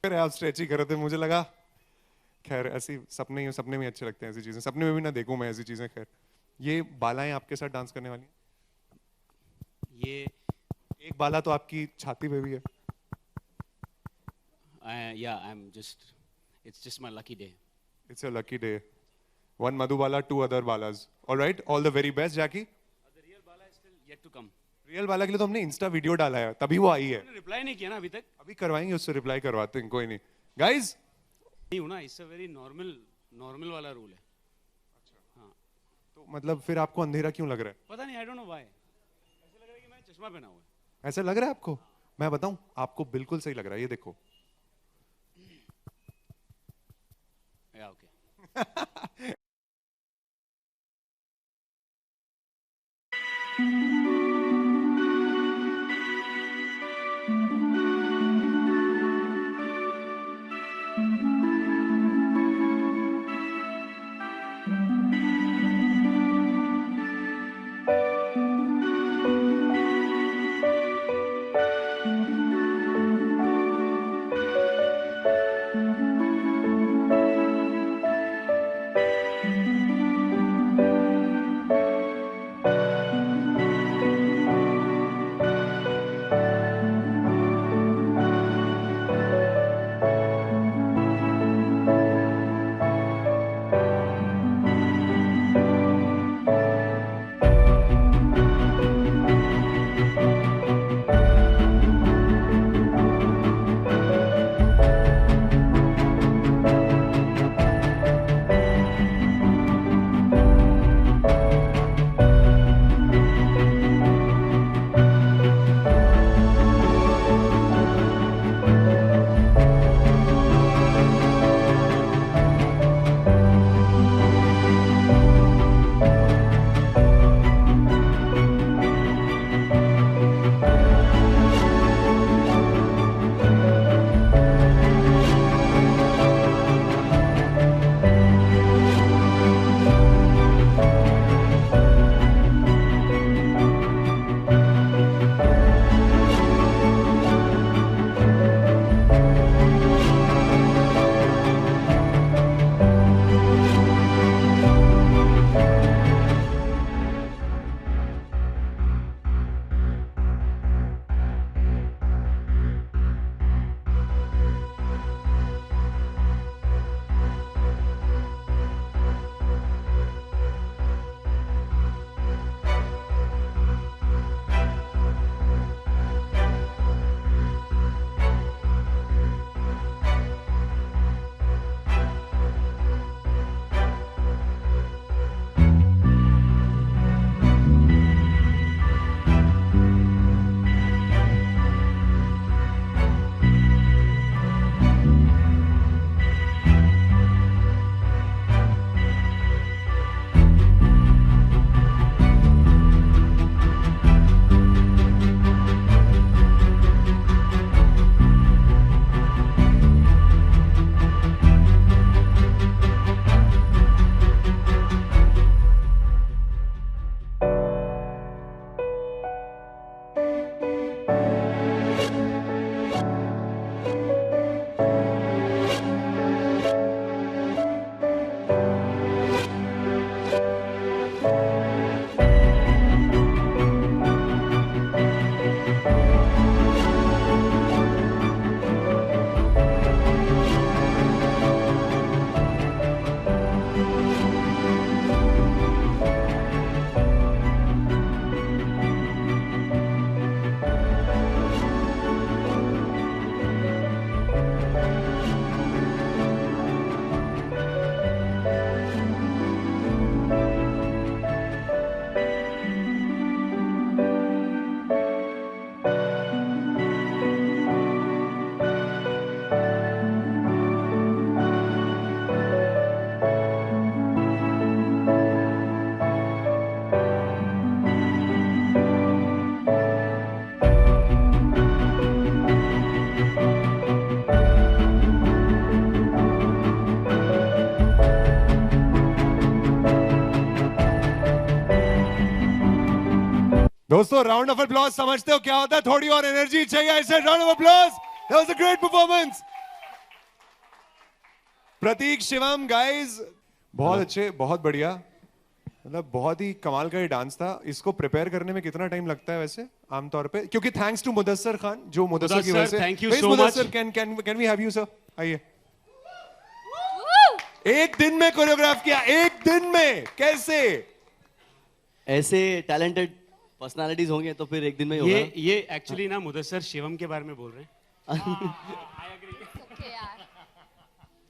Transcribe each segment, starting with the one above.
शुक्र है आप स्ट्रेच ही कर रहे थे, मुझे लगा खैर ऐसी सपने में अच्छे लगते हैं ऐसी चीजें, सपने में भी ना देखूं मैं ऐसी चीजें। खैर ये बालाएं आपके साथ डांस करने वाली हैं? ये एक बाला तो आपकी छाती पे भी है। it's just my lucky day. It's a lucky day. One Madhubala, two other balas. All right, all the very best, Jackie. The real bala is still yet to come. Real बाला के लिए तो हमने इंस्टा वीडियो डाला है, तभी वो आई है। रिप्लाई नहीं किया ना अभी तक। अभी करवाएंगे, उससे रिप्लाई करवाते हैं, कोई नहीं। गाइस नहीं हूँ ना, इससे वेरी नॉर्मल वाला रूल है। अच्छा हाँ, तो मतलब फिर आपको अंधेरा क्यों लग रहा है? पता नहीं, आई डोंट नो व्हाई। ऐसा लग रहा है कि मैं चश्मा पहना हुआ है। ऐसा लग रहा है आपको? मैं बताऊं, आपको बिल्कुल सही लग रहा है, ये देखो। या ओके। दोस्तों राउंड ऑफ अप्लॉज समझते हो क्या होता है? थोड़ी और एनर्जी चाहिए, ऐसे round of applause. That was a great performance. Prateek, Shivam, guys, बहुत अच्छे, बहुत बढ़िया। मतलब बहुत ही कमाल का ये डांस था। इसको प्रिपेयर करने में कितना टाइम लगता है वैसे आमतौर पे? क्योंकि थैंक्स टू मुदस्सर खान, जो मुदस्सर की वजह मुदस्सर, से। thank you Where is so much. Mudassar? Can we have you sir? आइए। एक दिन में कोरियोग्राफ किया, एक दिन में, कैसे? ऐसे टैलेंटेड पर्सनालिटीज होंगे तो फिर एक दिन में ही ये होगा। ये एक्चुअली ना मुदस्सर शिवम के बारे में बोल रहे हैं। Okay, यार.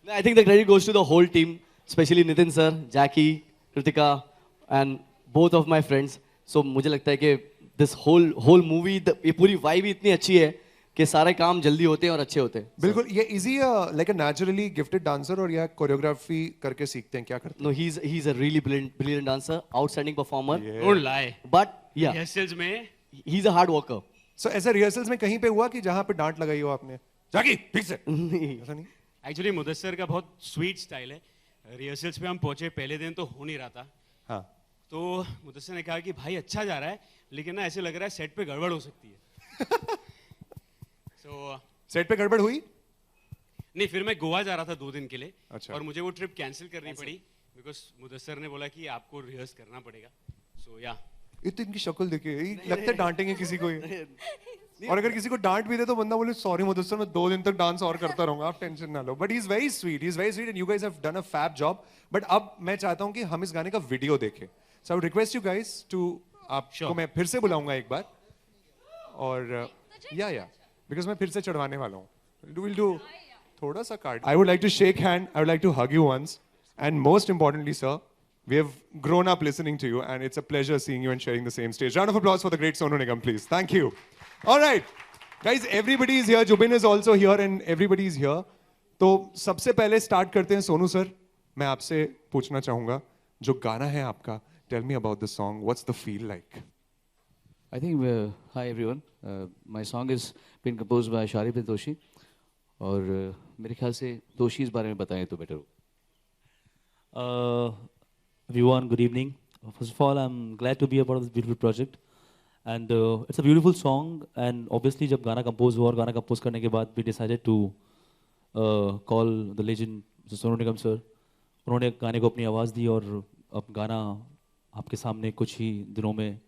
I think the credit goes to the whole team, especially Nitin sir, Jackie, Kritika, and both of my friends. So मुझे लगता है कि this whole movie, ये पूरी vibe ही इतनी अच्छी है कि सारे काम जल्दी होते हैं और अच्छे होते हैं। बिल्कुल। ये easy like a naturally gifted dancer, और या कोरियोग्राफी करके सीखते हैं, क्या करते No, he's a really brilliant dancer, outstanding performer. हैं? Don't lie. But yeah, rehearsals में he's a hard worker. सो ऐसे रिहर्सल्स में कहीं पे हुआ कि जहां पे डांट लगाई हो आपने? जाकी ठीक से ऐसा नहीं? एक्चुअली मुदस्सर का बहुत स्वीट स्टाइल है। रिहर्सल्स पे हम पहुंचे, पहले दिन तो हो नहीं रहा था, हाँ। तो मुदस्सर ने कहा कि भाई अच्छा जा रहा है, लेकिन ना ऐसे लग रहा है सेट पे गड़बड़ हो सकती है। सो सेट पे गड़बड़ हुई? नहीं, फिर मैं गोवा जा रहा था 2 दिन के लिए। अच्छा। और मुझे वो ट्रिप कैंसिल करनी पड़ी बिकॉज मुदस्सर ने बोला कि आपको रिहर्स करना पड़ेगा। सो या इतनी इनकी शक्ल देखिए, लगता है डांटेंगे किसी को ये। और अगर किसी को डांट भी दे तो बंदा बोले सॉरी मुदस्सर, मैं 2 दिन तक डांस और करता रहूंगा, आप टेंशन ना लो। But he is very sweet, he is very sweet, and you guys have done a fab job. But अब मैं चाहता हूं कि हम इस गाने का वीडियो देखें। So I would request you guys to, आपको Sure. मैं फिर से बुलाऊंगा एक बार, और या बिकॉज मैं फिर से चढ़वाने वाला हूँ। विल डू थोड़ा सा card. I would like to shake hand, I would like to hug you once, and most importantly sir, we have grown up listening to you, and it's a pleasure seeing you and sharing the same stage. Round of applause for the great Sonu Nigam, please. Thank you. All right, guys, everybody is here. Jubin is also here, and everybody is here. तो सबसे पहले start करते हैं Sonu sir. मैं आपसे पूछना चाहूंगा, जो गाना है आपका, tell me about the song. What's the feel like? I think, hi everyone. My song is been composed by Sharif Doshi. और मेरे ख्याल से दोषी इस बारे में बताएं तो बेटर हो। Everyone, good evening. First of all, I'm glad to be a part of this beautiful project. And it's a beautiful song. And obviously, जब गाना compose हुआ और गाना compose करने के बाद we decided to call the legend Mr. Sonu Nigam sir. उन्होंने गाने को अपनी आवाज़ दी और अब गाना आपके सामने कुछ ही दिनों में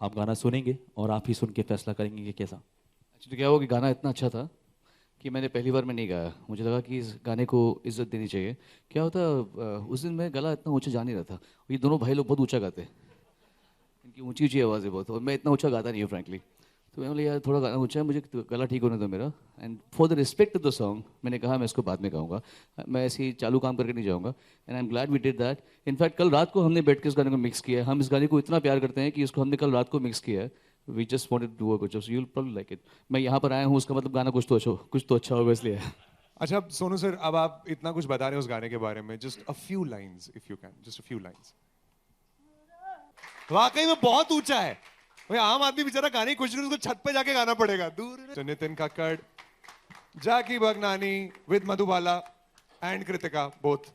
आप गाना सुनेंगे और आप ही सुन के फैसला करेंगे कि कैसा। एक्चुअली क्या हुआ कि गाना इतना अच्छा था कि मैंने पहली बार में नहीं गाया। मुझे लगा कि इस गाने को इज्जत देनी चाहिए। क्या होता, उस दिन मैं गला इतना ऊंचा जा नहीं रहा था। ये दोनों भाई लोग बहुत ऊंचा गाते हैं, इनकी ऊंची ऊंची आवाज़ है बहुत, और मैं इतना ऊंचा गाता नहीं हूँ फ्रैंकली। तो मैंने बोला यार थोड़ा गाना ऊंचा है, मुझे गला ठीक होने दो मेरा। And for the respect of the song मैंने कहा मैं इसको बाद में गाऊंगा, मैं ऐसे ही चालू काम करके नहीं जाऊँगा। And I am glad we did that. In fact कल रात को हमने बैठ के इस गाने को मिक्स किया है। हम इस गाने को इतना प्यार करते हैं कि इसको हमने कल रात को मिक्स किया है। We just wanted to do a good job, so you'll probably like it. मैं यहाँ पर आया हूँ, उसका मतलब गाना कुछ तो अच्छा होगा इसलिए। अच्छा सोनू सर, अब आप इतना कुछ बता रहे हैं उस गाने के बारे में, just a few lines if you can, just a few lines. वाकई में बहुत ऊंचा है भाई, आम आदमी बेचारा गाने ही कुछ नहीं, उसको छत पे जाके गाना पड़ेगा। दूर Nitin Kakkar, Jackky Bhagnani with Madhubala and Kritika both.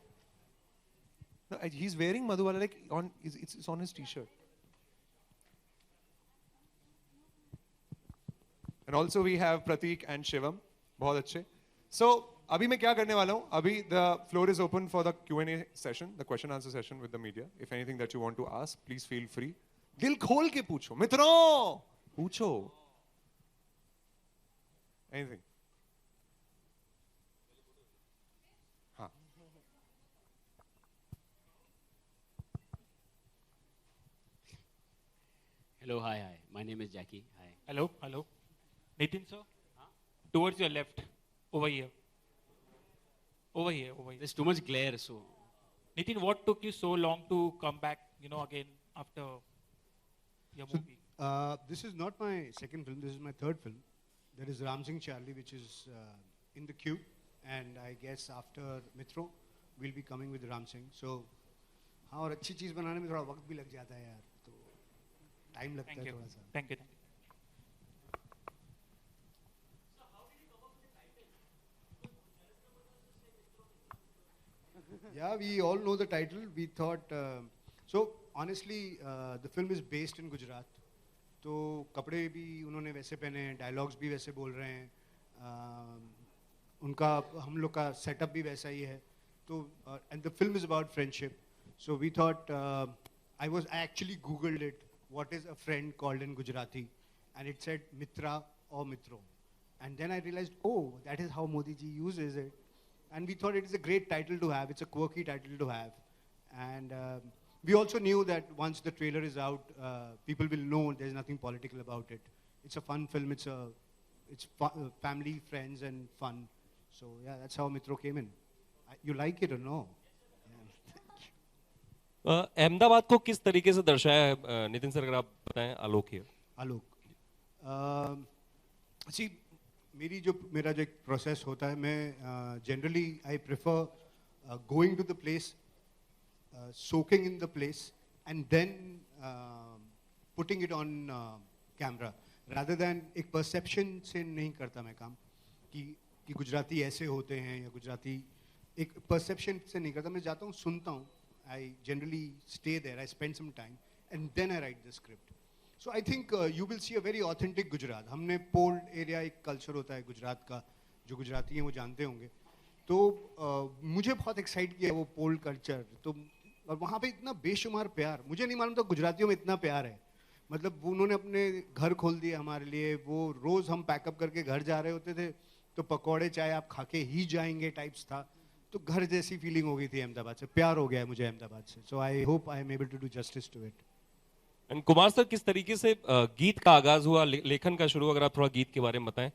He is wearing Madhubala like on, it's on his t-shirt. And also we have Pratik and Shivam. बहुत अच्छे. So अभी मैं क्या करने वाला हूँ? अभी the floor is open for the Q&A session, the question answer session with the media. If anything that you want to ask, please feel free. दिल खोल के पूछो, मित्रों, पूछो. Anything. हाँ. hello, hi. My name is Jackie. Hi. Hello. Nitin sir, towards your left, over here. There's too much glare, so Nitin, what took you so long to come back, again after your movie? This is not my second film, this is my third film. There is Ram Singh Charlie, which is in the queue, and I guess after Mitro, we'll be coming with Ram Singh. So, हाँ, और अच्छी चीज़ बनाने में थोड़ा वक्त भी लग जाता है यार, तो टाइम लगता है थोड़ा सा। Thank you. Yeah, we all know the title. We thought, so honestly, the film is based in Gujarat. तो कपड़े भी उन्होंने वैसे पहने हैं, डायलॉग्स भी वैसे बोल रहे हैं, उनका हम लोग का सेटअप भी वैसा ही है. तो and the film is about friendship. So we thought I actually googled it. What is a friend called in Gujarati? And it said Mitra or Mitro. And then I realized, oh, that is how Modi ji uses it. And we thought it is a great title to have. It's a quirky title to have. And we also knew that once the trailer is out, people will know there's nothing political about it. It's a fun film. It's family, friends, and fun. So yeah, that's how Mitro came in. You like it or no? Ahmedabad को किस तरीके से दर्शाया है Nitin sir, अगर आप बताएं. आलोक here. आलोक, मेरा जो एक प्रोसेस होता है, मैं generally I prefer going to the place, soaking in the place, and then putting it on camera, rather than एक perception से नहीं करता मैं काम कि गुजराती ऐसे होते हैं या गुजराती, एक perception से नहीं करता. मैं जाता हूँ, सुनता हूँ. I generally stay there, I spend some time, and then I write the script. So I think you will see a very authentic Gujarat. हमने पोल एरिया, एक कल्चर होता है गुजरात का, जो गुजराती हैं वो जानते होंगे. तो मुझे बहुत एक्साइट किया वो पोल कल्चर. तो और वहाँ पे इतना बेशुमार प्यार, मुझे नहीं मालूम था गुजरातियों में इतना प्यार है. मतलब उन्होंने अपने घर खोल दिए हमारे लिए. वो रोज़ हम पैकअप करके घर जा रहे होते थे तो पकौड़े चाय आप खा के ही जाएंगे टाइप्स था. तो घर जैसी फीलिंग हो गई थी अहमदाबाद से. प्यार हो गया है मुझे अहमदाबाद से. So I hope I am able to do justice to it. And Kumar sir, किस तरीके से गीत का आगाज हुआ, लेखन का शुरू, अगर आप थोड़ा गीत के बारे में बताएं.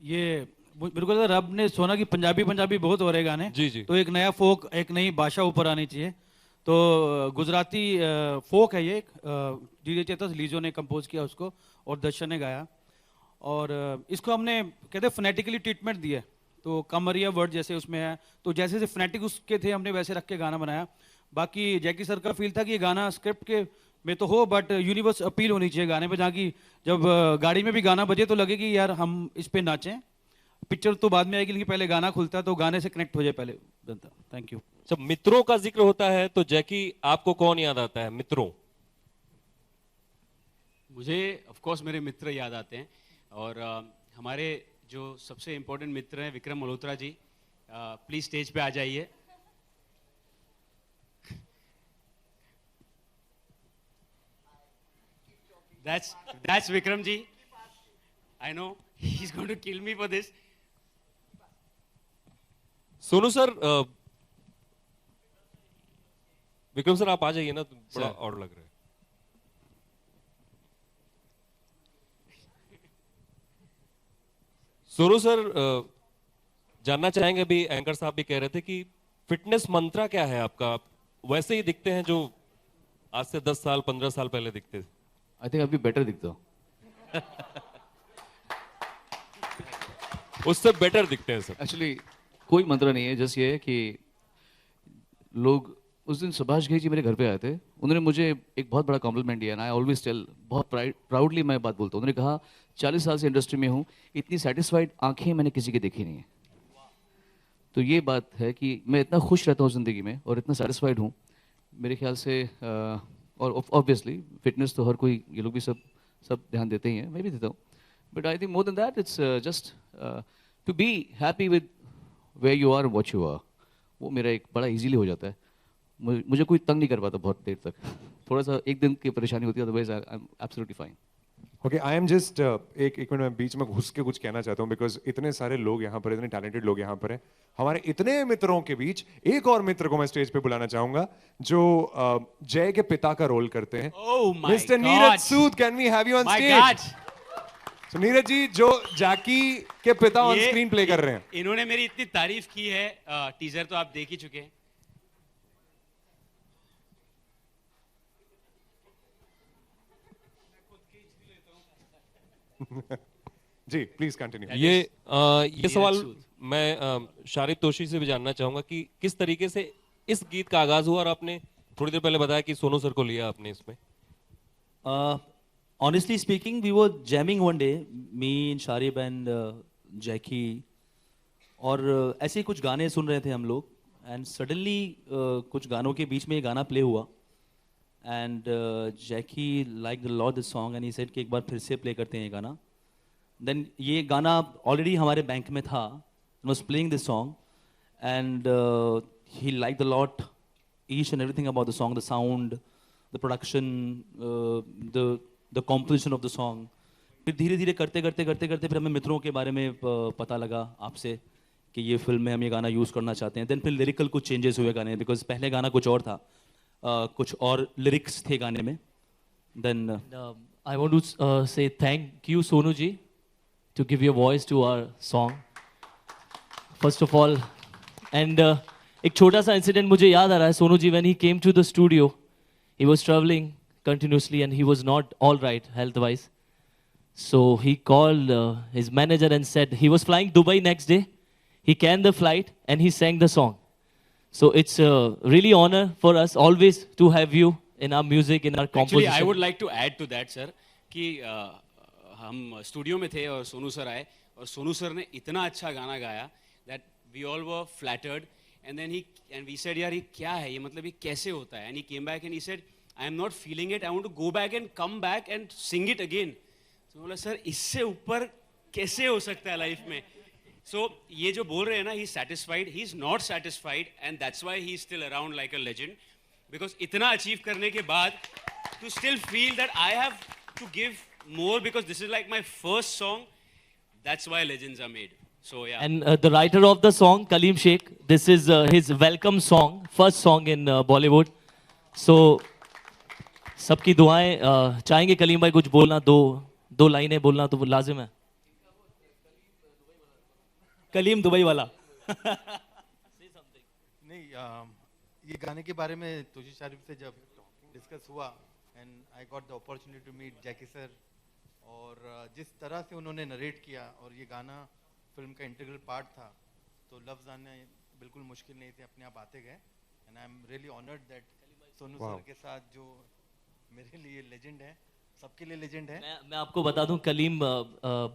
ये बिल्कुल रब ने सोना की पंजाबी बहुत हो रहे गाने. जी जी. तो एक नया फोक, एक नई भाषा ऊपर आनी चाहिए. तो गुजराती फोक है ये. डीजे चेतस लीजो ने कंपोज किया उसको और दर्शन ने गाया. और इसको हमने कहते फोनेटिकली ट्रीटमेंट दिया. तो कमरिया वर्ड जैसे उसमें है, तो जैसे जैसे फोनेटिक उसके थे हमने वैसे रख के गाना बनाया. बाकी जैकी सर का फील था कि ये गाना स्क्रिप्ट के में तो हो, बट यूनिवर्स अपील होनी चाहिए गाने पे, जहाँ की जब गाड़ी में भी गाना बजे तो लगे कि यार हम इस पे नाचें. पिक्चर तो बाद में आएगी, लेकिन पहले गाना खुलता है तो गाने से कनेक्ट हो जाए पहले बनता. Thank you. जब मित्रों का जिक्र होता है तो जैकी आपको कौन याद आता है? मित्रों. मुझे ऑफ कोर्स मेरे मित्र याद आते हैं. और हमारे जो सबसे इम्पोर्टेंट मित्र हैं विक्रम मल्होत्रा जी, प्लीज स्टेज पे आ जाइए. That's Vikram ji. I know he's going to kill me for this. Sonu sir, Vikram sir आप आ जाइए ना, बड़ा और लग रहा है. सोनू सर, जानना चाहेंगे, अभी एंकर साहब भी कह रहे थे कि फिटनेस मंत्रा क्या है आपका? आप वैसे ही दिखते हैं जो आज से 10 साल 15 साल पहले दिखते थे. आई थिंक अभी बेटर दिखता हूँ. उससे बेटर दिखते हैं सर. एक्चुअली कोई मंत्र नहीं है, जस्ट ये है कि लोग उस दिन सुभाष घई जी मेरे घर पे आए थे. उन्होंने मुझे एक बहुत बड़ा कॉम्प्लीमेंट दिया. आई ऑलवेज टेल, बहुत प्राउडली मैं बात बोलता हूँ. उन्होंने कहा 40 साल से इंडस्ट्री में हूँ, इतनी सेटिस्फाइड आंखें मैंने किसी की देखी नहीं है. तो ये बात है कि मैं इतना खुश रहता हूँ ज़िंदगी में और इतना सेटिस्फाइड हूँ. मेरे ख्याल से और ऑब्वियसली फिटनेस तो हर कोई, ये लोग भी सब ध्यान देते ही हैं, मैं भी देता हूँ. But I think more than that it's just to be happy with where you are, what you are. वो मेरा एक बड़ा इजीली हो जाता है. मुझे कोई तंग नहीं कर पाता बहुत देर तक. थोड़ा सा एक दिन की परेशानी होती है, otherwise I am absolutely fine. Okay, I am just एक मिनट में बीच में घुस के कुछ कहना चाहता हूँ, बिकॉज इतने सारे लोग यहाँ पर, इतने टैलेंटेड लोग यहाँ पर हैं. हमारे इतने मित्रों के बीच एक और मित्र को मैं स्टेज पे बुलाना चाहूंगा जो जय के पिता का रोल करते हैं. Mister Neeraj Sood, can we have you on stage? So, Neeraj ji जो जैकी के पिता ऑन स्क्रीन प्ले कर रहे हैं. इन्होंने मेरी इतनी तारीफ की है. टीजर तो आप देख ही चुके हैं. जी प्लीज कंटिन्यू. ये सवाल मैं शारिद तोशी से भी जानना चाहूंगा कि किस तरीके से इस गीत का आगाज हुआ, और आपने थोड़ी देर पहले बताया कि सोनू सर को लिया आपने इसमें. Honestly speaking, we were jamming one day, me and Sharib and Jackie, और ऐसे ही कुछ गाने सुन रहे थे हम लोग. एंड सडनली कुछ गानों के बीच में ये गाना प्ले हुआ. And Jackie like the lot this song and he said कि एक बार फिर से प्ले करते हैं ये गाना. देन ये गाना ऑलरेडी हमारे बैंक में था, was playing this song, and he liked a lot each and everything about the song, the sound, the production, the composition of the song. फिर धीरे धीरे करते करते करते करते फिर हमें मित्रों के बारे में पता लगा आपसे कि ये फिल्म में हम ये गाना यूज़ करना चाहते हैं. देन फिर लिरिकल कुछ चेंजेस हुए गाने, बिकॉज पहले गाना कुछ और था, कुछ और लिरिक्स थे गाने में. Then I want to say thank you, Sonu ji, to give your voice to our song. First of all, and एक छोटा सा इंसिडेंट मुझे याद आ रहा है. Sonu ji, when he came to the studio, he was traveling continuously and he was not all right health wise. So he called his manager and said he was flying Dubai next day. He canned the flight and he sang the song. So it's really honor for us always to have you in our music, in our composition. Actually, I would like to add to that, sir, कि हम studio में थे और Sonu sir आए और Sonu sir ने इतना अच्छा गाना गाया that we all were flattered, and then we said, यार ये क्या है, ये मतलब ये कैसे होता है? And he came back and he said, I am not feeling it. I want to go back and come back and sing it again. So बोला सर इससे ऊपर कैसे हो सकता है लाइफ में? So ये जो बोल रहे हैं ना, he is satisfied. He is not satisfied, and that's why he is still around like a legend. Because इतना achieve करने के बाद to still feel that I have to give more because this is like my first song. That's why legends are made. So yeah. And the writer of the song, Kaleem Sheikh, this is his welcome song, first song in Bollywood. So सबकी दुआएं, चाहेंगे कलीम भाई कुछ बोलना, दो लाइनें बोलना तो लाजिम है. कलीम दुबई वाला. नहीं, ये गाने के बारे में तोशी शारिफ से जब डिस्कस हुआ and I got the opportunity to meet Jackky sir, और जिस तरह से उन्होंने नरेट किया और ये गाना फिल्म का इंटीग्रल पार्ट था, तो लफ्ज़ आने बिल्कुल मुश्किल नहीं थे, अपने आप आते गए. And I am really honoured that Sonu sir के साथ जो मेरे लिए लेजेंड है, सबके लिए लेजेंड है. मैं आपको बता दूं, कलीम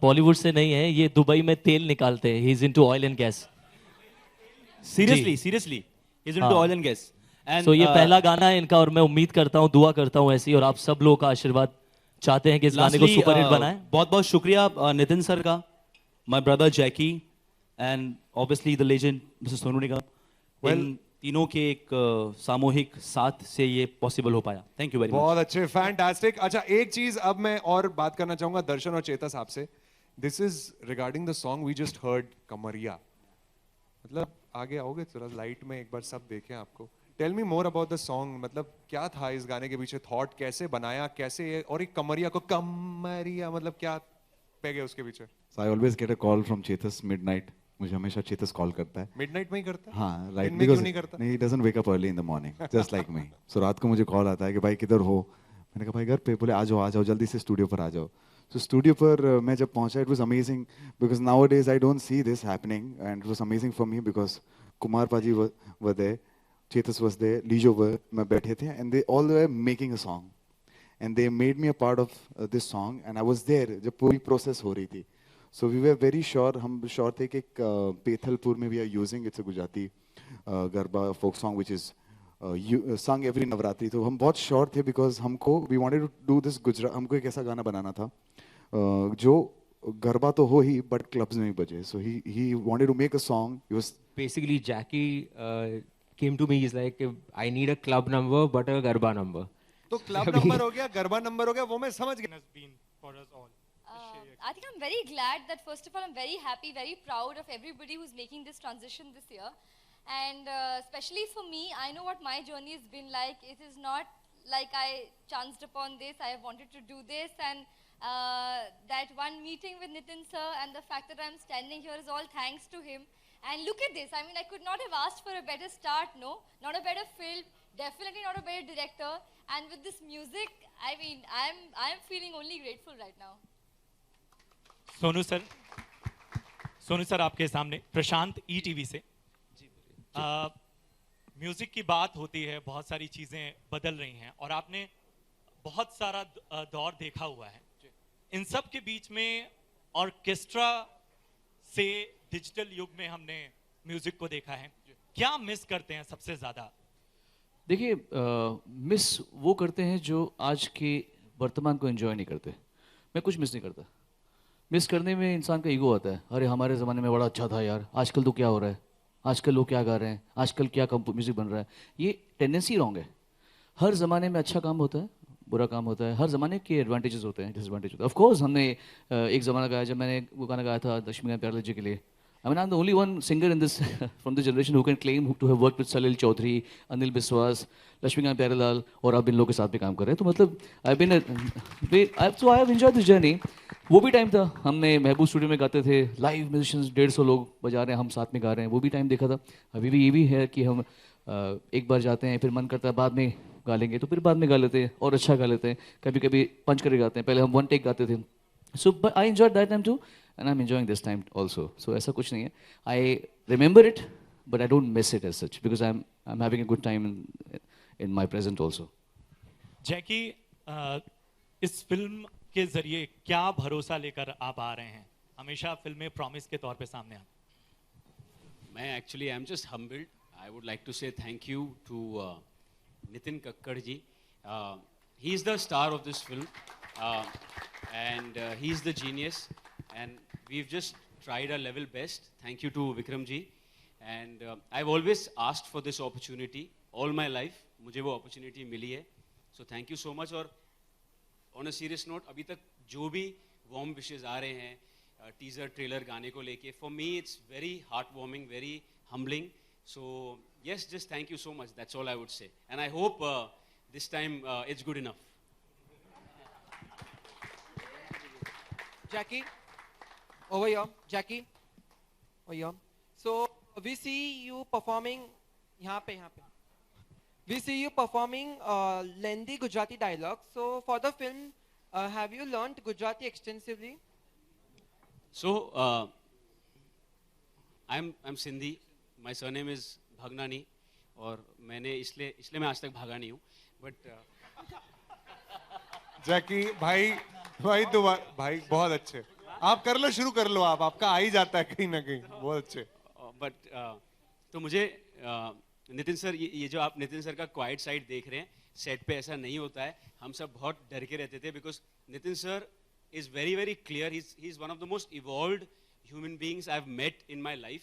बॉलीवुड से नहीं है, ये दुबई में तेल निकालते हैं. He is into oil and gas. Seriously is into oil and gas. So ये पहला गाना है इनका और मैं उम्मीद करता हूँ, दुआ करता हूँ ऐसी, और आप सब लोगों का आशीर्वाद चाहते हैं कि इस गाने को सुपरहिट बनाएं. बहुत बहुत शुक्रिया नितिन सर का, my brother Jackky, and obviously the legend mister Sonu Nigam. इन तीनों के एक सामूहिक साथ से ये पॉसिबल हो पाया. Thank you very much. बहुत अच्छे, फैंटास्टिक. अच्छा, एक चीज अब मैं और बात करना चाहूंगा दर्शन और चेता साहब से. This is regarding the song we just heard, Kamariya. मतलब आगे आओगे थोड़ा लाइट में, एक बार सब देखें आपको. Tell me more about the song. मतलब क्या था इस गाने के पीछे, थॉट कैसे बनाया, कैसे ये, और एक कमरिया को कमरिया मतलब क्या पे गए उसके पीछे? So I always get a call from Chetas midnight. मुझे हमेशा चेतस कॉल करता है. मिडनाइट में ही करता है? हाँ, राइट. दिन में क्यों नहीं करता? नहीं, he doesn't wake up early in the morning, just like me. So रात को मुझे कॉल आता है कि भाई किधर हो. मैंने कहा भाई घर पे. बोले आ जाओ जल्दी से स्टूडियो पर आ जाओ. So स्टूडियो पर मैं जब पहुंचा, it was amazing because nowadays I don't see this happening, and it was amazing for me because Kumar Paji were there, Chetas was there, Lijo were, मैं बैठे थे, and they all were making a song, and they made me a part of this song, and I was there जब पूरी process हो रही थी. So we were very sure, हम sure थे कि पेथलपुर में we are using, it's a Gujarati garba folk song which is sung every Navratri. तो हम बहुत sure थे because हमको we wanted to do this Gujarat, हमको एक ऐसा गाना बनाना था जो गरबा तो हो ही but clubs में भी बजे. So he wanted to make a song. He was basically Jackie came to me. He's like, I need a club number but a garba number. तो क्लब नंबर हो गया, गरबा नंबर हो गया, वो मैं समझ गया. I think I'm very glad that first of all I'm very happy, very proud of everybody who's making this transition this year, and especially for me, I know what my journey has been like. It is not like I chanced upon this. I have wanted to do this, and that one meeting with Nitin sir and the fact that I'm standing here is all thanks to him. And look at this. I mean, I could not have asked for a better start, no? Not a better film, definitely not a better director. And with this music, I mean, I'm feeling only grateful right now. Sonu sir आपके सामने प्रशांत ETV से. Music की बात होती है, बहुत सारी चीजें बदल रही हैं और आपने बहुत सारा दौर देखा हुआ है. इन सब के बीच में ऑर्केस्ट्रा से डिजिटल युग में हमने म्यूजिक को देखा है. क्या मिस करते हैं सबसे ज्यादा? देखिए, मिस वो करते हैं जो आज के वर्तमान को एंजॉय नहीं करते. मैं कुछ मिस नहीं करता. मिस करने में इंसान का ईगो आता है। अरे हमारे ज़माने में बड़ा अच्छा था यार, आजकल तो क्या हो रहा है, आजकल लोग क्या गा रहे हैं, आजकल क्या म्यूज़िक बन रहा है। ये टेंडेंसी रॉन्ग है। हर ज़माने में अच्छा काम होता है, बुरा काम होता है, हर ज़माने के एडवांटेजेस होते हैं, डिसएडवांटेज होते हैं। ऑफ कोर्स हमने एक ज़माना गाया, जब मैंने वो गाना गाया था लक्ष्मीकांत प्यारेलाल जी के लिए, I mean, I'm the only one singer in this from this generation who can claim to have worked with Salil Chaudhary, Anil Biswas, Lakshmikant Pyarelal, और अब इन लोगों के साथ भी काम कर रहे हैं। तो मतलब so I have enjoyed this journey. वो भी टाइम था, हमने महबूब स्टूडियो में गाते थे, लाइव म्यूजिशियंस 150 लोग बजा रहे हैं, हम साथ में गा रहे हैं, वो भी टाइम देखा था। अभी भी ये भी है कि हम एक बार जाते हैं, फिर मन करता है बाद में गा लेंगे, तो फिर बाद में गा लेते हैं और अच्छा गा लेते हैं। कभी कभी पंच करके गाते हैं, पहले हम 1 टेक गाते थे। So but I enjoyed that time too, and I'm enjoying this time also. So ऐसा कुछ नहीं है. I remember it, but I don't miss it as such because I'm having a good time in my present also. जैकी, इस film के जरिए क्या भरोसा लेकर आप आ रहे हैं? हमेशा फिल्में प्रॉमिस के तौर पे सामने आती। मैं actually I am just humbled. I would like to say thank you to Nitin Kakkar ji. He is the star of this film. And he's the genius, and we've just tried our level best. Thank you to Vikram ji, and I've always asked for this opportunity all my life. मुझे वो opportunity मिली है, so thank you so much. और on a serious note, अभी तक जो भी warm wishes आ रहे हैं, teaser trailer गाने को लेके, for me it's very heartwarming, very humbling. So yes, just thank you so much. That's all I would say, and I hope this time it's good enough. Jackie, over here. Jackie, over here. So we see you performing. यहाँ पे. We see you performing lengthy Gujarati dialogues. So for the film, have you learnt Gujarati extensively? So I'm Sindhi. My surname is Bhagnani. और मैंने इसलिए मैं आज तक भागा नहीं हूँ. But जैकी भाई भाई बहुत अच्छे. आप कर लो, शुरू कर लो. आपका आ ही जाता है कहीं ना कहीं. बहुत अच्छे. बट तो मुझे नितिन सर, ये जो आप नितिन सर का क्वाइट साइड देख रहे हैं, सेट पे ऐसा नहीं होता है. हम सब बहुत डर के रहते थे because Nitin sir is very very clear. He is one of the most evolved human beings I have met in my life.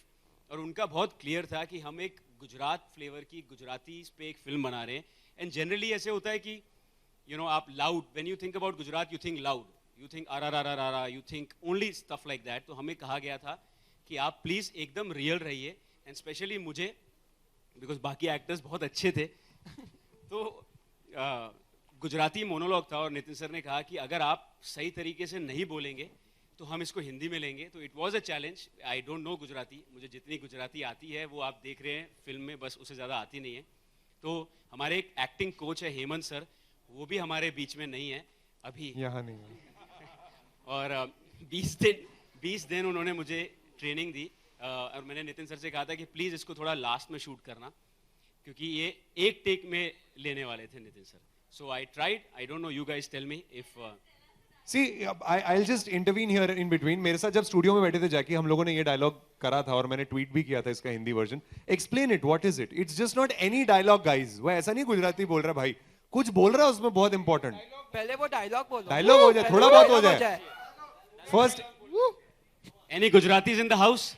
और उनका बहुत क्लियर था कि हम एक गुजरात फ्लेवर की गुजराती पे एक फिल्म बना रहे हैं. एंड जनरली ऐसे होता है कि you know, आप loud, when you think about Gujarat, you think loud, you think RRRRR, you think only stuff like that. तो हमें कहा गया था कि आप प्लीज एकदम रियल रहिए. एंड स्पेशली मुझे, बिकॉज बाकी एक्टर्स बहुत अच्छे थे, तो गुजराती मोनोलॉग था और नितिन सर ने कहा कि अगर आप सही तरीके से नहीं बोलेंगे तो हम इसको हिंदी में लेंगे. तो it was a challenge. I don't no Gujarati. मुझे जितनी गुजराती आती है वो आप देख रहे हैं फिल्म में, बस उससे ज़्यादा आती नहीं है. तो हमारे एक एक्टिंग कोच है हेमंत सर, वो भी हमारे बीच में नहीं है अभी, यहाँ नहीं है. और 20 दिन उन्होंने मुझे ट्रेनिंग दी. और मैंने नितिन सर से कहा था कि प्लीज इसको थोड़ा लास्ट में शूट करना, क्योंकि ये एक टेक में लेने वाले थे Nitin sir. So I tried. I don't know, you guys tell me if. See, I'll just intervene here in between. मेरे साथ जब स्टूडियो में बैठे थे जैकी, हम लोगों ने ये डायलॉग करा था और मैंने ट्वीट भी किया था इसका Hindi version. Explain it, what is it? It's just not any dialogue guys. वो ऐसा नहीं गुजराती बोल रहा भाई, कुछ बोल रहा है उसमें बहुत इंपॉर्टेंट. पहले वो डायलॉग बोलो. डायलॉग हो जाए, थोड़ा बहुत हो जाए. First, any Gujaratis in the house?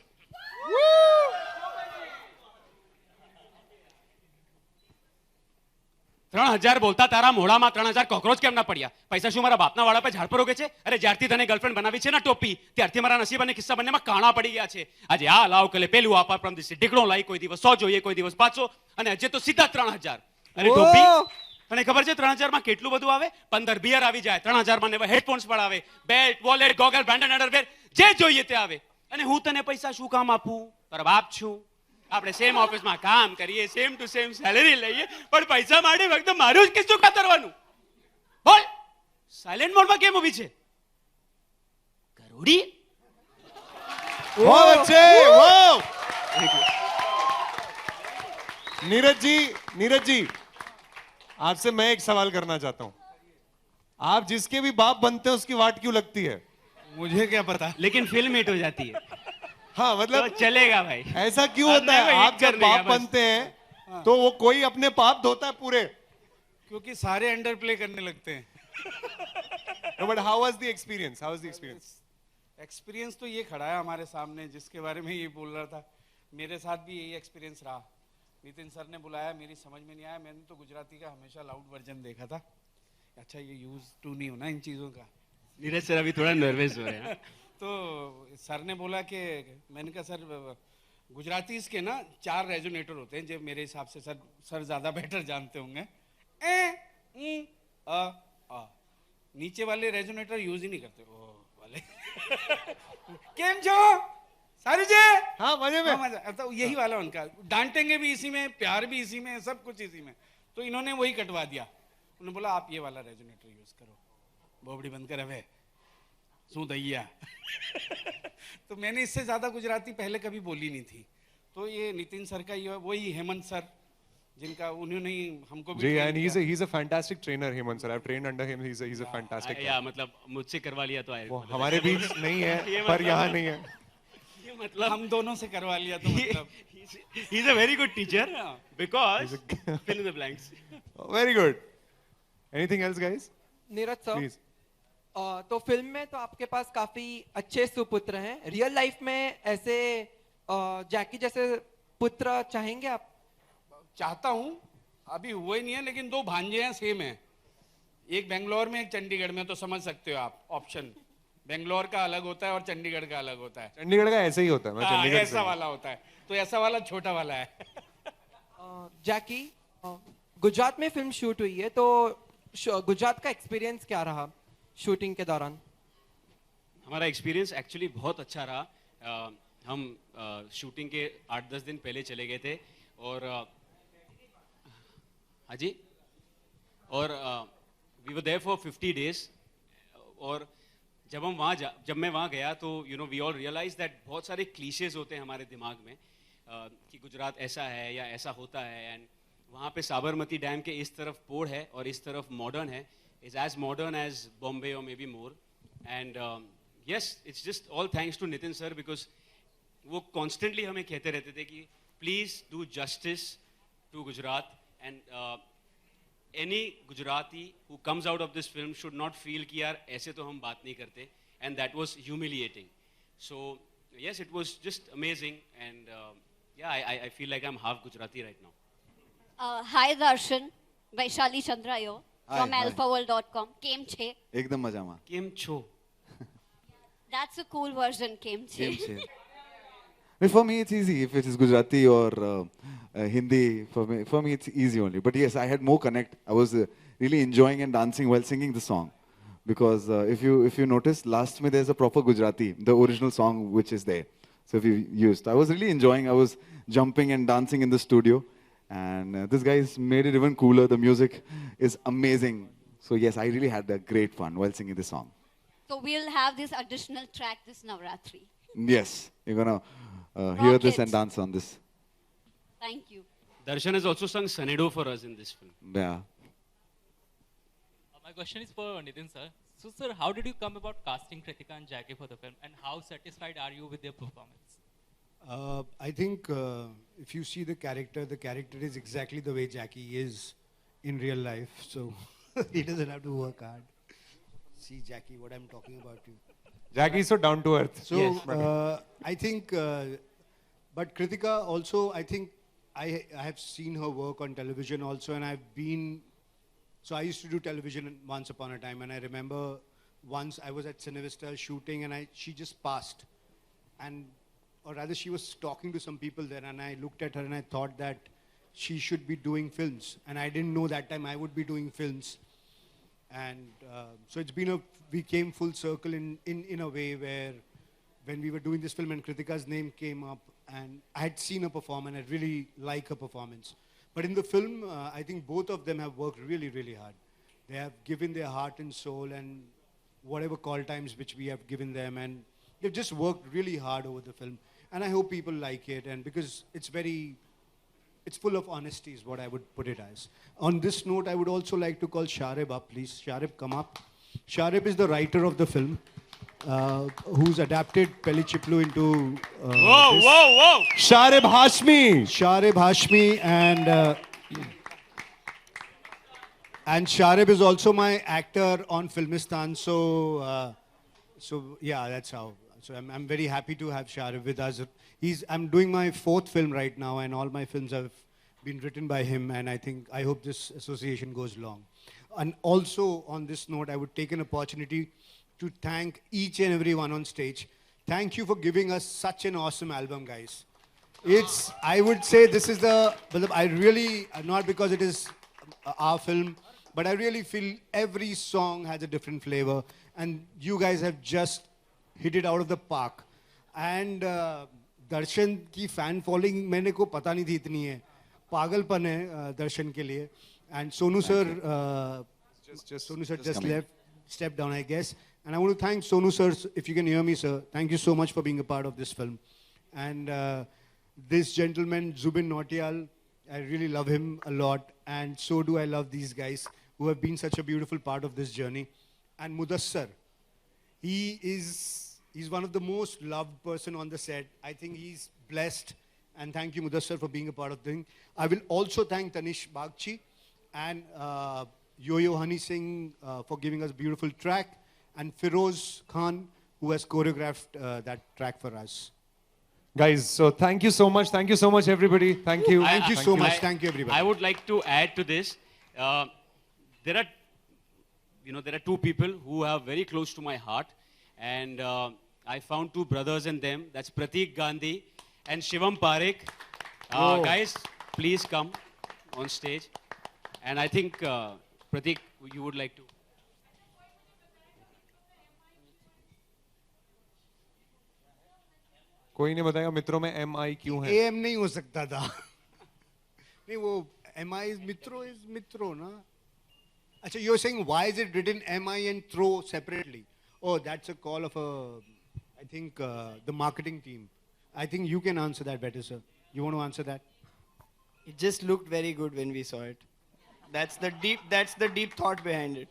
ત્રણ હજાર બોલતા તારા મોઢામાં 3000 કોકરોચ કેમ ના પડ્યા? પૈસા શું મારા બાપના વાળા પર ઝાડ પર ઉગે છે? અરે જ્યારથી તને ગર્લફ્રેન્ડ બનાવી છે ના ટોપી, ત્યારથી મારા નસીબ અને કિસ્સા બંનેમાં કાણા પડી ગયા છે. આજે આ લાવ કલે પેલું આપા પ્રમ દિવસે ઢીકણો લાઈ, કોઈ દિવસ 100 જોઈએ, કોઈ દિવસ 500, અને આજે તો સીધા 3000. અરે ટોપી, તને ખબર છે 3000 માં કેટલું બધું આવે? 15 બિયર આવી જાય, 3000 માં ને હેડફોન્સ પણ આવે, belt, wallet, goggle, branded underwear, જે જોઈએ તે આવે. અને હું તને પૈસા શું કામ આપું? તારા બાપ છું. આપણે સેમ ઓફિસમાં કામ કરીએ, સેમ ટુ સેમ સેલેરી લઈએ, પણ પૈસા માટે ફક્ત મારું જ કિસ્સું કાતરવાનું. બોલ, સાયલેન્ટ મોડમાં કેમ ઊભી છે? કરોડી? बहुत अच्छे. वाओ. नीरज जी, आपसे मैं एक सवाल करना चाहता हूं. आप जिसके भी बाप बनते हैं उसकी वाट क्यों लगती है? मुझे क्या पता, लेकिन फिल्म हिट हो जाती है. हाँ, मतलब तो चलेगा भाई. ऐसा क्यों होता है? आप जब बाप बनते हैं तो वो कोई अपने पाप धोता है पूरे, क्योंकि सारे अंडर प्ले करने लगते हैं. No, but how was the experience? How was the experience? Experience तो ये खड़ा है हमारे सामने, जिसके बारे में ये बोल रहा था, मेरे साथ भी यही एक्सपीरियंस रहा। नितिन सर ने बुलाया, मेरी समझ में नहीं आया, मैंने तो गुजराती का हमेशा लाउड वर्जन देखा था। अच्छा, ये यूज टू नहीं होना इन चीज़ों का। नीरज सर अभी थोड़ा नर्वस हो रहे हैं। तो सर ने बोला कि, मैंने कहा सर गुजराती के ना 4 रेजोनेटर होते हैं, जो मेरे हिसाब से सर ज़्यादा बेटर जानते होंगे। ए, अ। नीचे वाले रेजोनेटर यूज ही नहीं करते, ओ वाले। केम छो सारी जे? हाँ मजे में। मजा, तो यही वाला उनका, डांटेंगे भी इसी में, प्यार भी इसी में, सब कुछ इसी में। तो इन्होंने वही कटवा दिया। उन्होंने बोला आप ये वाला रेजोनेटर यूज करो, बोबड़ी बंद कर हवे सू दैया। तो मैंने इससे ज्यादा गुजराती पहले कभी बोली नहीं थी। तो ये नितिन सर का ये वही हेमंत सर, जिनका उन्होंने ही हमको भी जी, train and किया। he's a fantastic trainer, Hemant sir. I've trained under him. He's a fantastic guy. या मतलब मुझसे करवा लिया तो आए। वो हमारे बीच नहीं है, ये पर मतलब- यहाँ नहीं है। ये मतलब हम दोनों से करवा लिया तो मतलब he's a very good teacher because fill in the blanks. Very good. Anything else, guys? Neeraj sir, Please. तो फिल्म में तो आपके पास काफी अच्छे सुपुत्र हैं। रियल लाइफ में ऐसे जैकी जैसे पुत्र चाहेंगे आप? चाहता हूँ, अभी हुआ ही नहीं है, लेकिन 2 भांजे हैं, सेम है। एक बेंगलोर में, एक चंडीगढ़ में, तो समझ सकते हो आप ऑप्शन। बेंगलोर का अलग होता है और चंडीगढ़ का अलग होता है। चंडीगढ़ का ऐसे ही होता है। मैं हाँ, चंडीगढ़ से ऐसा हूँ। वाला होता है, तो ऐसा वाला छोटा वाला है। जैकी, गुजरात में फिल्म शूट हुई है, तो गुजरात का एक्सपीरियंस क्या रहा शूटिंग के दौरान? हमारा एक्सपीरियंस एक्चुअली बहुत अच्छा रहा। हम शूटिंग के 8-10 दिन पहले चले गए थे और हाँ जी, और we were there for 50 days. और जब मैं वहाँ गया तो वी ऑल रियलाइज दैट बहुत सारे क्लीशेज होते हैं हमारे दिमाग में कि गुजरात ऐसा है या ऐसा होता है। एंड वहाँ पे साबरमती डैम के इस तरफ पोड़ है और इस तरफ मॉडर्न है, is as modern as Bombay और may be more. And yes, it's just all thanks to Nitin sir, because वो कॉन्स्टेंटली हमें कहते रहते थे कि please do justice to Gujarat and any Gujarati who comes out of this film should not feel कि यार ऐसे तो हम बात नहीं करते, and that was humiliating. So yes, it was just amazing, and yeah, I feel like I'm half Gujarati right now. Hi Darshan, Vaishali Chandra here from Hi. alphaworld.com. Kem che? एकदम मजामा। Kem cho? That's a cool version, Kem che. Kem che. For me, it's easy. If it is Gujarati or Hindi, for me it's easy only. But yes, I had more connect. I was really enjoying and dancing while singing the song, because if you notice, last में there's a proper Gujarati, the original song which is there. So if you used, I was really enjoying. I was jumping and dancing in the studio, and this guy's made it even cooler. The music is amazing. So yes, I really had a great fun while singing the song. So we'll have this additional track this Navratri. Yes, you're gonna hear this Rocket. and dance on this. Thank you. Darshan has also sung Sanedo for us in this film. Yeah. My question is for Nitin sir. So sir, how did you come about casting Kritika and Jackie for the film, and how satisfied are you with their performance? I think if you see the character is exactly the way Jackie is in real life. So he doesn't have to work hard. See Jackie, what I'm talking about you. Jackie is so down to earth. So I think, but Kritika also, I think I have seen her work on television also, and I've been. So I used to do television once upon a time, and I remember once I was at Cinevista shooting, and she just passed, or rather she was talking to some people there, and I looked at her and I thought that she should be doing films, and I didn't know that time I would be doing films, and so it's been we came full circle in a way where when we were doing this film and Kritika's name came up, and I had seen her perform and I really like her performance. But in the film, I think both of them have worked really, really hard. They have given their heart and soul and whatever call times which we have given them, and they've just worked really hard over the film. And I hope people like it, and because it's full of honesty is what I would put it as. On this note, I would also like to call Sharib up, please. Sharib, come up. Sharib is the writer of the film, who's adapted Peli Chiplu into whoa! Sharib Hashmi! Sharib Hashmi, and Sharib is also my actor on Filmistan, so yeah, that's how. So I'm very happy to have Sharif with us. I'm doing my 4th film right now, and all my films have been written by him, and I hope this association goes long. And also, on this note, I would take an opportunity to thank each and every one on stage. Thank you for giving us such an awesome album, guys. I would say this is I really, not because it is our film, but I really feel every song has a different flavor, and you guys have just hit it out of the park. And दर्शन की fan following मैंने को पता नहीं थी इतनी है, पागलपन है दर्शन के लिए. And Sonu sir, Sonu sir just stepped down, I guess. And I want to thank Sonu sir, if you can hear me, sir. Thank you so much for being a part of this film. And this gentleman, Zubin Nautiyal, I really love him a lot. And so do I love these guys who have been such a beautiful part of this journey. And Mudassar, he's one of the most loved person on the set. I think he's blessed. And thank you, Mudassar, for being a part of the thing. I will also thank Tanish Bagchi and Yo-Yo Honey Singh for giving us a beautiful track, and Firoz Khan, who has choreographed that track for us. Guys, so thank you so much. Thank you so much, everybody. Thank you. Thank you so much. Thank you, everybody. I would like to add to this. There are two people who are very close to my heart, and I found 2 brothers in them. That's Pratik Gandhi and Shivam Parekh. Guys, please come on stage. And I think, Pratik, you would like to. कोई नहीं बताएगा मित्रों में MI क्यों है? AM नहीं हो सकता था. नहीं वो MI is mitro ना. अच्छा, you're saying why is it written MI and throw separately? Oh, that's a call of I think the marketing team. I think you can answer that better, sir. You want to answer that? It just looked very good when we saw it. That's the deep thought behind it.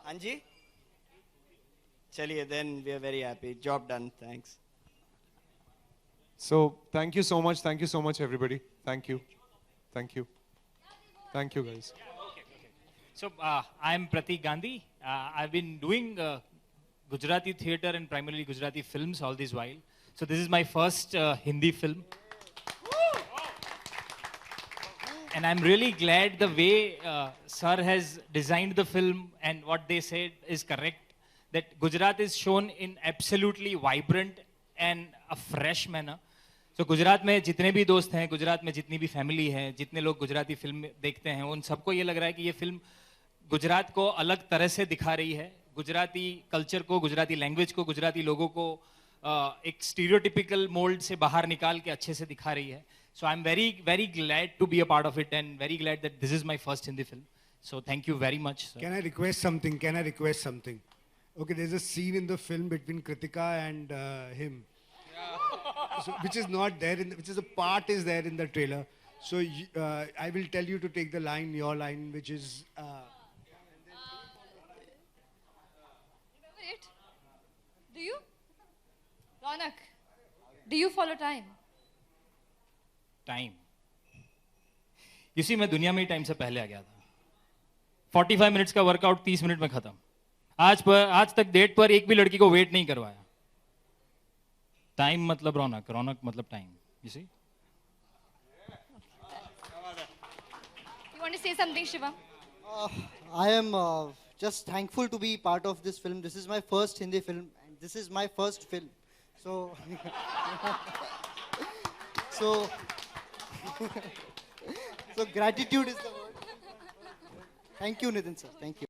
Anji? Chaliye, then we are very happy. Job done. Thanks. So thank you so much. Thank you so much, everybody. Thank you. Thank you. Thank you, guys. So I'm Pratik Gandhi. I've been doing Gujarati theatre and primarily Gujarati films all this while. So this is my first Hindi film. And I'm really glad the way Sir has designed the film and what they said is correct. That Gujarat is shown in absolutely vibrant and a fresh manner. So Gujarat में जितने भी दोस्त हैं, गुजरात में जितनी भी family है, जितने लोग गुजराती फिल्म देखते हैं, उन सबको ये लग रहा है कि ये फिल्म गुजरात को अलग तरह से दिखा रही है. गुजराती कल्चर को, गुजराती लैंग्वेज को, गुजराती लोगों को एक स्टीरियोटिपिकल मोल्ड से बाहर निकाल के अच्छे से दिखा रही है. So I'm very, very glad to be a part of it and very glad that this is my first Hindi film. So thank you very much, sir. Can I request something? Okay, there's a scene in the film between Kritika and him. So, which is not there, which is a part is there in the trailer. So I will tell you to take the line, your line, which is... Remember it? Do you? Ronak, do you follow time? Time इसी मैं दुनिया में ही time से पहले आ गया था. 45 minutes का workout 30 minute में खत्म. आज तक डेट पर एक भी लड़की को वेट नहीं करवाया. टाइम मतलब रौनक, रौनक मतलब time. You see? You want to say something, Shivam? I am just thankful to be part of this film. This is my first Hindi film, and this is my first film. So, so gratitude is the word. Thank you, Nitin sir. Thank you.